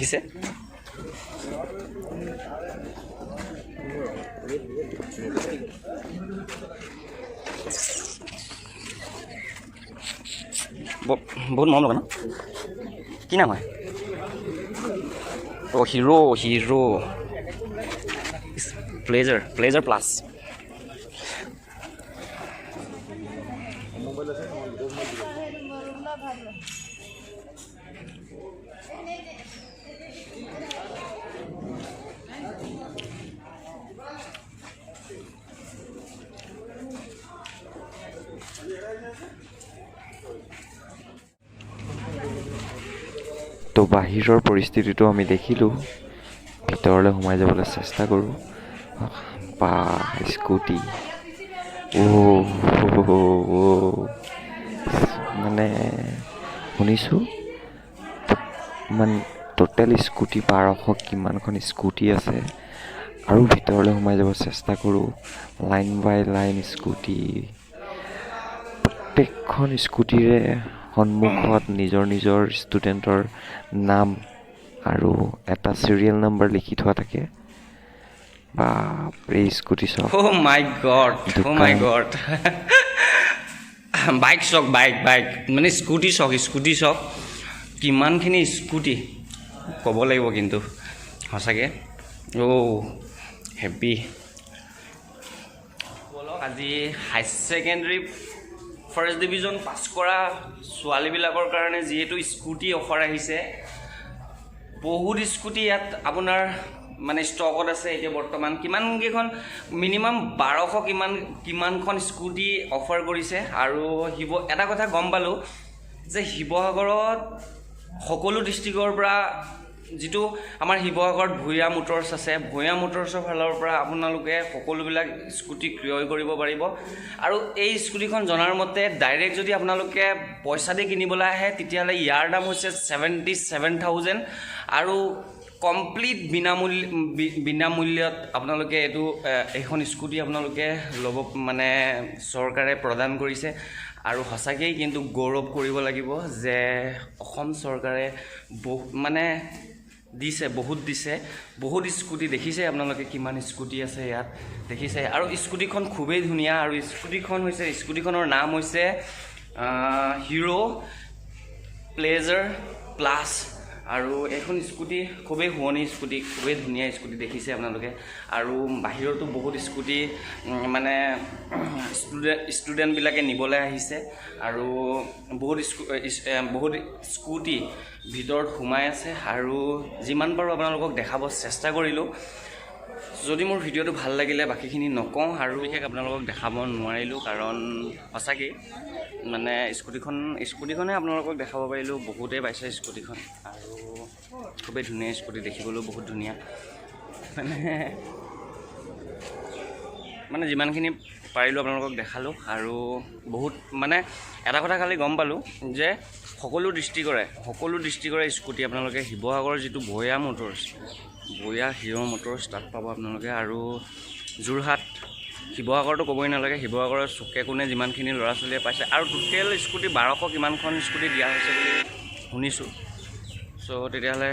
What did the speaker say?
দেখিছে বহুত মৰম লগা ন কি নাম হয় অ' হিৰো প্লেজাৰ প্লাছ তো বাহিৰৰ পৰিস্থিতিটো আমি দেখিলোঁ ভিতৰলৈ সোমাই যাবলৈ চেষ্টা কৰোঁ বা স্কুটি মানে শুনিছোঁ টোটেল স্কুটি 1200 কিমানখন স্কুটি আছে আৰু ভিতৰলৈ সোমাই যাব চেষ্টা কৰোঁ লাইন বাই লাইন স্কুটি প্ৰত্যেকখন স্কুটিৰে সন্মুখত নিজৰ ষ্টুডেণ্টৰ নাম আৰু এটা চিৰিয়েল নম্বৰ লিখি থোৱা থাকে বা স্কুটি চব মাই গড বাইক মানে স্কুটি চক কিমানখিনি স্কুটি ক'ব লাগিব কিন্তু সঁচাকৈ হেপী আজি হাই ছেকেণ্ডেৰী ফাৰ্ষ্ট ডিভিজন পাছ কৰা ছোৱালীবিলাকৰ কাৰণে যিহেতু স্কুটি অফাৰ আহিছে বহুত স্কুটি ইয়াত আপোনাৰ মানে ষ্টকত আছে এতিয়া বৰ্তমান কিমানকেইখন মিনিমাম 1200 কিমানখন স্কুটি অফাৰ কৰিছে আৰু এটা কথা গম পালোঁ যে শিৱসাগৰত সকলো ডিষ্ট্ৰিক্টৰ পৰা যিটো আমাৰ শিৱসাগৰত ভূঞা মটৰ্ছ আছে ভূঞা মটৰ্ছৰ ফালৰ পৰা আপোনালোকে সকলোবিলাক স্কুটি ক্ৰয় কৰিব পাৰিব আৰু এই স্কুটিখন জনাৰ মতে ডাইৰেক্ট যদি আপোনালোকে পইচা দি কিনিবলৈ আহে তেতিয়াহ'লে ইয়াৰ দাম হৈছে 77,000 আৰু কমপ্লিট বিনামূল্যত আপোনালোকে এইখন স্কুটি আপোনালোকে ল'ব মানে চৰকাৰে প্ৰদান কৰিছে আৰু সঁচাকেই কিন্তু গৌৰৱ কৰিব লাগিব যে অসম চৰকাৰে বহুত স্কুটি দেখিছে আপোনালোকে কিমান স্কুটি আছে ইয়াত দেখিছে আৰু স্কুটিখন খুবেই ধুনীয়া আৰু স্কুটিখনৰ নাম হৈছে হিৰো প্লেজাৰ প্লাছ আৰু এইখন স্কুটি খুবেই শুৱনি স্কুটি খুবেই ধুনীয়া স্কুটি দেখিছে আপোনালোকে আৰু বাহিৰতো বহুত স্কুটি মানে ষ্টুডেণ্টবিলাকে নিবলৈ আহিছে আৰু বহুত স্কুটি ভিতৰত সোমাই আছে আৰু যিমান পাৰোঁ আপোনালোকক দেখাব চেষ্টা কৰিলোঁ যদি মোৰ ভিডিঅ'টো ভাল লাগিলে বাকীখিনি নকওঁ আৰু বিশেষ আপোনালোকক দেখাব নোৱাৰিলোঁ কাৰণ সঁচাকৈ মানে স্কুটিখনে আপোনালোকক দেখাব পাৰিলোঁ বহুতেই পাইছে স্কুটিখন আৰু খুবেই ধুনীয়া স্কুটি দেখিবলৈও বহুত ধুনীয়া মানে যিমানখিনি পাৰিলোঁ আপোনালোকক দেখালোঁ আৰু বহুত মানে এটা কথা খালি গম পালোঁ যে সকলো ডিষ্ট্ৰিক্টৰে স্কুটি আপোনালোকে শিৱসাগৰৰ যিটো ভূঞা হিৰ' মটৰ্ছ তাত পাব আপোনালোকে আৰু যোৰহাট শিৱসাগৰতো ক'বই নালাগে শিৱসাগৰৰ চুকে কোণে যিমানখিনি ল'ৰা ছোৱালীয়ে পাইছে আৰু টোটেল স্কুটি 1200 কিমানখন স্কুটি দিয়া হৈছে বুলি শুনিছোঁ চ' তেতিয়াহ'লে